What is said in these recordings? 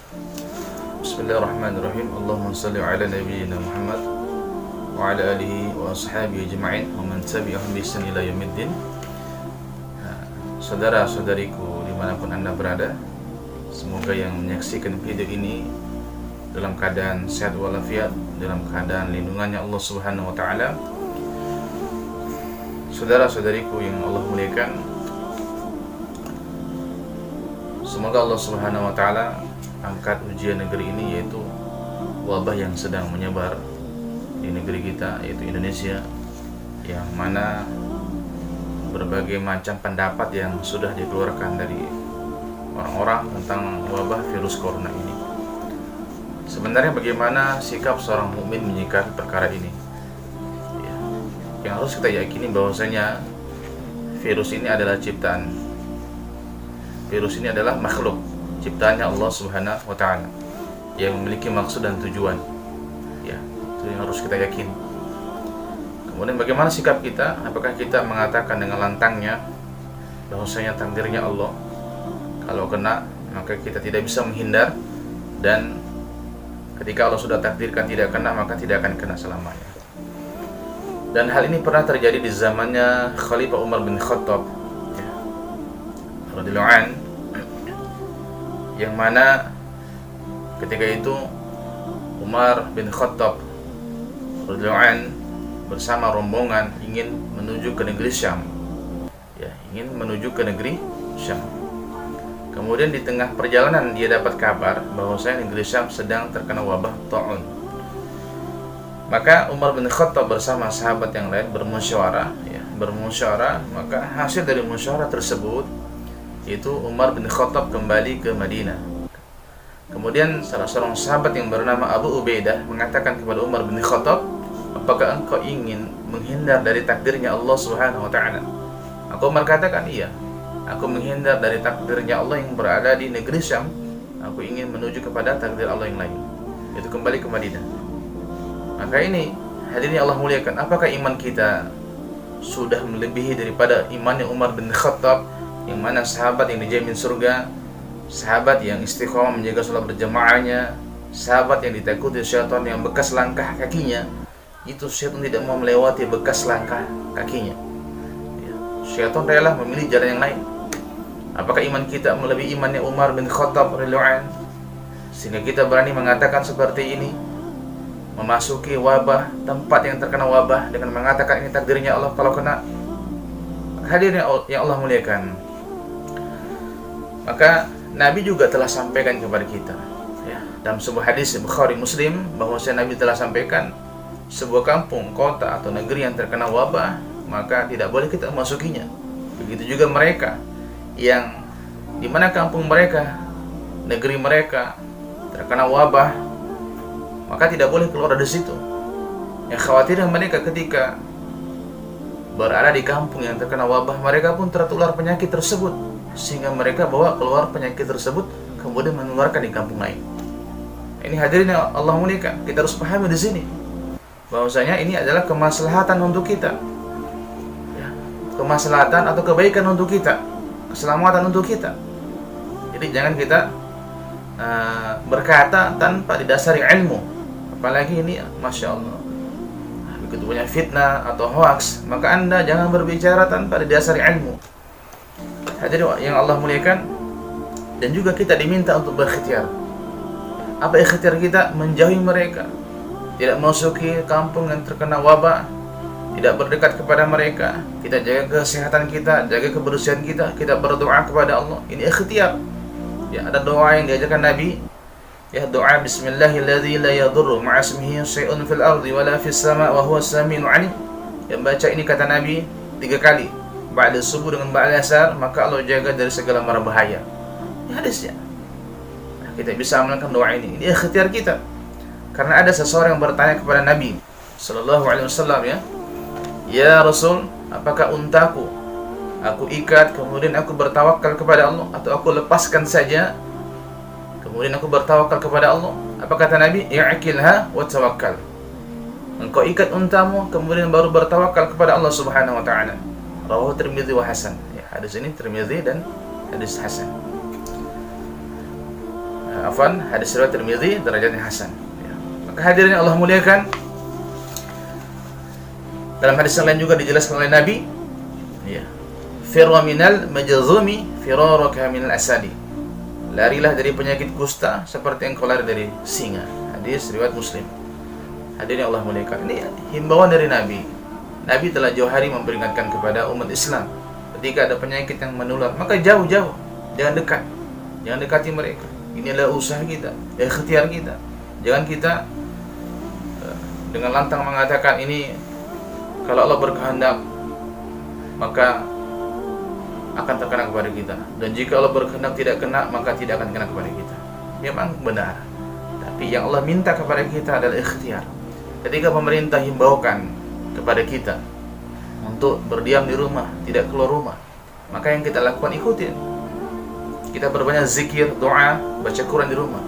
Bismillahirrahmanirrahim. Allahumma salli ala nabiyyina Muhammad wa ala alihi wa ashabihi ajma'in wa man tabi'ahum bi ihsan ila yaumiddin. Saudara-saudariku dimanapun Anda berada, semoga yang menyaksikan video ini dalam keadaan sehat walafiat, dalam keadaan lindungannya Allah Subhanahu wa taala. Saudara-saudariku yang Allah muliakan, semoga Allah Subhanahu wa taala angkat ujian negeri ini, yaitu wabah yang sedang menyebar di negeri kita, yaitu Indonesia, yang mana berbagai macam pendapat yang sudah dikeluarkan dari orang-orang tentang wabah virus corona ini. Sebenarnya bagaimana sikap seorang mukmin menyikapi perkara ini? Ya, yang harus kita yakini bahwasanya virus ini adalah ciptaan. Virus ini adalah makhluk ciptaannya Allah Subhanahu wa taala yang memiliki maksud dan tujuan. Ya, itu yang harus kita yakini. Kemudian bagaimana sikap kita? Apakah kita mengatakan dengan lantangnya bahwasanya takdirnya Allah, kalau kena maka kita tidak bisa menghindar, dan ketika Allah sudah takdirkan tidak kena maka tidak akan kena selamanya. Dan hal ini pernah terjadi di zamannya Khalifah Umar bin Khattab, ya, radhiyallahu anhu, yang mana ketika itu Umar bin Khattab radhiyallahu anhu bersama rombongan ingin menuju ke negeri Syam. Ya, ingin menuju ke negeri Syam. Kemudian di tengah perjalanan dia dapat kabar bahwasanya negeri Syam sedang terkena wabah ta'un. Maka Umar bin Khattab bersama sahabat yang lain bermusyawarah, maka hasil dari musyawarah tersebut yaitu Umar bin Khattab kembali ke Madinah. Kemudian salah seorang sahabat yang bernama Abu Ubaidah mengatakan kepada Umar bin Khattab, apakah engkau ingin menghindar dari takdirnya Allah Subhanahu wa taala? Aku Umar katakan, iya, aku menghindar dari takdirnya Allah yang berada di negeri Syam. Aku ingin menuju kepada takdir Allah yang lain, yaitu kembali ke Madinah. Maka ini hadirin Allah muliakan, apakah iman kita sudah melebihi daripada imannya Umar bin Khattab, yang mana sahabat yang dijamin surga, sahabat yang istiqomah menjaga sholat berjamaahnya, sahabat yang ditakuti syaitan yang bekas langkah kakinya, itu syaitan tidak mau melewati bekas langkah kakinya. Syaitan rela memilih jalan yang lain. Apakah iman kita melebihi imannya Umar bin Khattab radhiyallahu anhu sehingga kita berani mengatakan seperti ini, memasuki wabah, tempat yang terkena wabah, dengan mengatakan ini takdirnya Allah kalau kena? Hadirin yang Allah muliakan, maka Nabi juga telah sampaikan kepada kita, ya, dalam sebuah hadis Bukhari Muslim, bahwasanya Nabi telah sampaikan sebuah kampung, kota atau negeri yang terkena wabah, maka tidak boleh kita memasukinya. Begitu juga mereka yang dimana kampung mereka, negeri mereka terkena wabah, maka tidak boleh keluar dari situ. Yang khawatir mereka ketika berada di kampung yang terkena wabah, mereka pun tertular penyakit tersebut, sehingga mereka bawa keluar penyakit tersebut kemudian menularkan di kampung lain. Ini hadirin Allah muliakan, kita harus pahami di sini bahwasanya ini adalah kemaslahatan untuk kita, ya, kemaslahatan atau kebaikan untuk kita, keselamatan untuk kita. Jadi jangan kita berkata tanpa didasari ilmu, apalagi ini masya Allah begitu banyak fitnah atau hoax, maka Anda jangan berbicara tanpa didasari ilmu. Hadirin yang Allah muliakan, dan juga kita diminta untuk berikhtiar. Apa ikhtiar kita? Menjauhi mereka, tidak masuki kampung yang terkena wabah, tidak berdekat kepada mereka. Kita jaga kesehatan kita, jaga kebersihan kita, kita berdoa kepada Allah. Ini ikhtiar. Ya, ada doa yang diajarkan Nabi, ya, doa bismillahilladzi la yadurru ma'a ismihi syai'un fil ardi wala fis sama' wa huwas samiul 'alim. Yang baca ini kata Nabi 3 kali, ba'da subuh dengan ba'da asar, maka Allah jaga dari segala mara bahaya. Ini hadisnya. Nah, kita bisa amalkan doa ini. Ini ikhtiar kita. Karena ada seseorang yang bertanya kepada Nabi sallallahu alaihi wasallam, ya Rasul, apakah untaku aku ikat kemudian aku bertawakal kepada Allah, atau aku lepaskan saja kemudian aku bertawakal kepada Allah? Apa kata Nabi? I'qilha wa tawakkal. Engkau ikat untamu kemudian baru bertawakal kepada Allah Subhanahu wa taala. Rawahu Tirmidzi wa Hasan. Ya, hadis ini Tirmidzi dan hadis hasan. hadis riwayat Tirmidzi derajatnya hasan. Ya. Maka hadirin Allah muliakan, dalam hadis yang lain juga dijelaskan oleh Nabi, ya, firra minal majzumi firaraka minal asadi. Larilah dari penyakit kusta seperti engkau lari dari singa. Hadis riwayat Muslim. Hadirin Allah muliakan, ini himbauan dari Nabi. Nabi telah jauh hari memperingatkan kepada umat Islam, ketika ada penyakit yang menular, maka jauh-jauh, jangan dekat, jangan dekati mereka. Ini adalah usaha kita, ikhtiar kita. Jangan kita dengan lantang mengatakan ini kalau Allah berkehendak maka akan terkena kepada kita, dan jika Allah berkehendak tidak kena maka tidak akan kena kepada kita. Memang benar, tapi yang Allah minta kepada kita adalah ikhtiar. Ketika pemerintah himbaukan kepada kita untuk berdiam di rumah, tidak keluar rumah, maka yang kita lakukan ikutin. Kita berbanyak zikir, doa, baca Quran di rumah,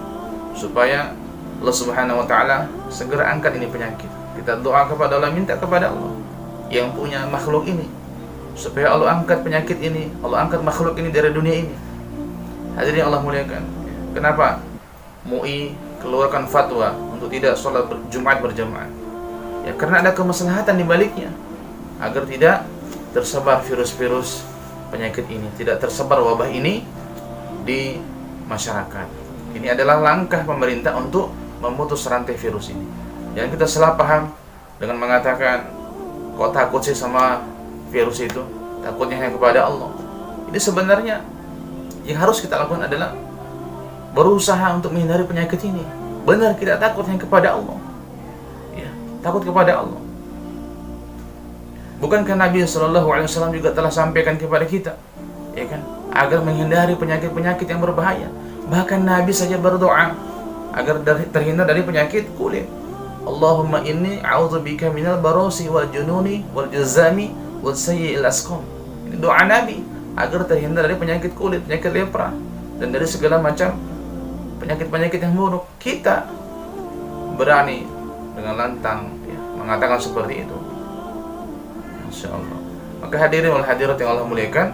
supaya Allah Subhanahu wa Ta'ala segera angkat ini penyakit. Kita doa kepada Allah, minta kepada Allah yang punya makhluk ini, supaya Allah angkat penyakit ini, Allah angkat makhluk ini dari dunia ini. Hadirin Allah muliakan, kenapa MUI keluarkan fatwa untuk tidak sholat Jumat berjamaah? Ya, karena ada kemaslahatan di baliknya, agar tidak tersebar virus-virus penyakit ini, tidak tersebar wabah ini di masyarakat. Ini adalah langkah pemerintah untuk memutus rantai virus ini. Jangan kita salah paham dengan mengatakan, kok takut sih sama virus itu, takutnya hanya kepada Allah. Ini sebenarnya yang harus kita lakukan adalah berusaha untuk menghindari penyakit ini. Benar, kita takut hanya kepada Allah, ya, takut kepada Allah. Bukankah Nabi SAW juga telah sampaikan kepada kita, ya kan, agar menghindari penyakit-penyakit yang berbahaya. Bahkan Nabi saja berdoa agar terhindar dari penyakit kulit. Allahumma inni a'udzubika minal barosi wal jununi wal juzami wal sayyi'il asqam. Ini doa Nabi agar terhindar dari penyakit kulit, penyakit lepra, dan dari segala macam penyakit-penyakit yang buruk. Kita berani dengan lantang, ya, mengatakan seperti itu. Masya Allah. Maka hadirin wal hadirat yang Allah muliakan,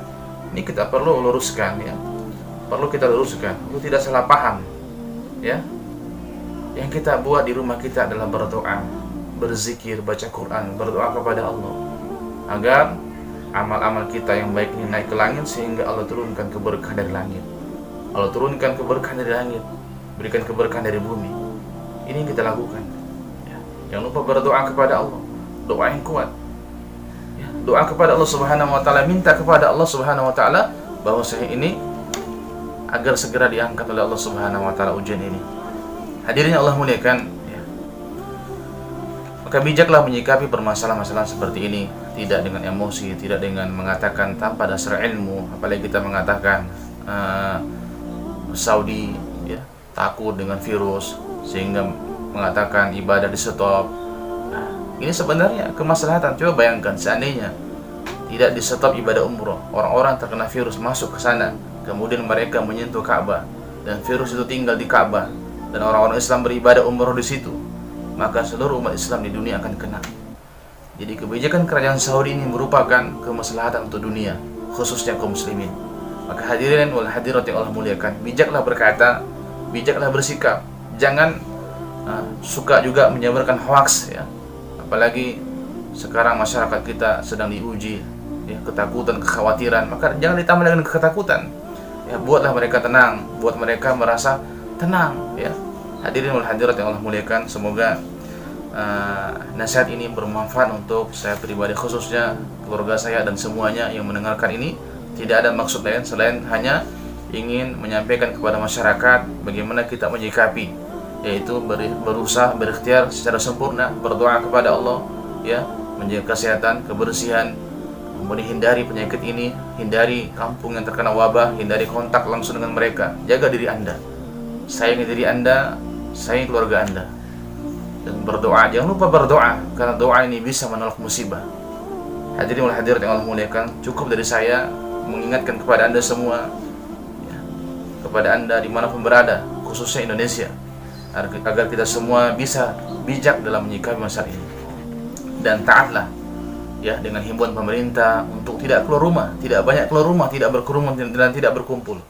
ini kita perlu luruskan, ya, perlu kita luruskan untuk tidak salah paham, ya. Yang kita buat di rumah kita adalah berdoa, berzikir, baca Quran, berdoa kepada Allah agar amal-amal kita yang baik ini naik ke langit, sehingga Allah turunkan keberkahan dari langit. Allah turunkan keberkahan dari langit, berikan keberkahan dari bumi. Ini yang kita lakukan, ya. Jangan lupa berdoa kepada Allah, doa yang kuat, ya. Doa kepada Allah Subhanahu wa Ta'ala, minta kepada Allah Subhanahu wa Ta'ala bahwa saya ini agar segera diangkat oleh Allah Subhanahu wa Ta'ala ujian ini. Hadirin Allah muliakan, ya. Maka bijaklah menyikapi permasalahan-masalah seperti ini, tidak dengan emosi, tidak dengan mengatakan tanpa dasar ilmu. Apalagi kita mengatakan Saudi, ya, takut dengan virus sehingga mengatakan ibadah di stop. Nah, ini sebenarnya kemaslahatan. Coba bayangkan seandainya tidak di stop ibadah umroh, orang-orang terkena virus masuk ke sana, kemudian mereka menyentuh Ka'bah dan virus itu tinggal di Ka'bah, dan orang-orang Islam beribadah umroh di situ, maka seluruh umat Islam di dunia akan kena. Jadi kebijakan kerajaan Saudi ini merupakan kemaslahatan untuk dunia, khususnya kaum muslimin. Maka hadirin wal hadirat yang Allah muliakan, bijaklah berkata, bijaklah bersikap. Jangan suka juga menyebarkan hoaks, ya. Apalagi sekarang masyarakat kita sedang diuji, ya, ketakutan, kekhawatiran. Maka jangan ditambah dengan ketakutan, ya. Buatlah mereka tenang, buat mereka merasa tenang, ya. Hadirin wal hadirat yang Allah muliakan, semoga nasihat ini bermanfaat untuk saya pribadi, khususnya keluarga saya dan semuanya yang mendengarkan ini. Tidak ada maksud lain selain hanya ingin menyampaikan kepada masyarakat bagaimana kita menyikapi, yaitu berusaha berikhtiar secara sempurna, berdoa kepada Allah, ya, menjaga kesehatan, kebersihan, kemudian hindari penyakit ini, hindari kampung yang terkena wabah, hindari kontak langsung dengan mereka, jaga diri Anda, sayangi diri Anda, sayangi keluarga Anda, dan berdoa. Jangan lupa berdoa, karena doa ini bisa menolak musibah. Hadirin wal hadirat yang Allah muliakan, cukup dari saya mengingatkan kepada Anda semua, ya, kepada Anda dimanapun berada, khususnya Indonesia, agar kita semua bisa bijak dalam menyikapi masalah ini, dan taatlah, ya, dengan himbauan pemerintah untuk tidak keluar rumah, tidak banyak keluar rumah, tidak berkerumun dan tidak berkumpul.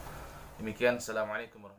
Demikian, assalamualaikum warahmatullahi wabarakatuh.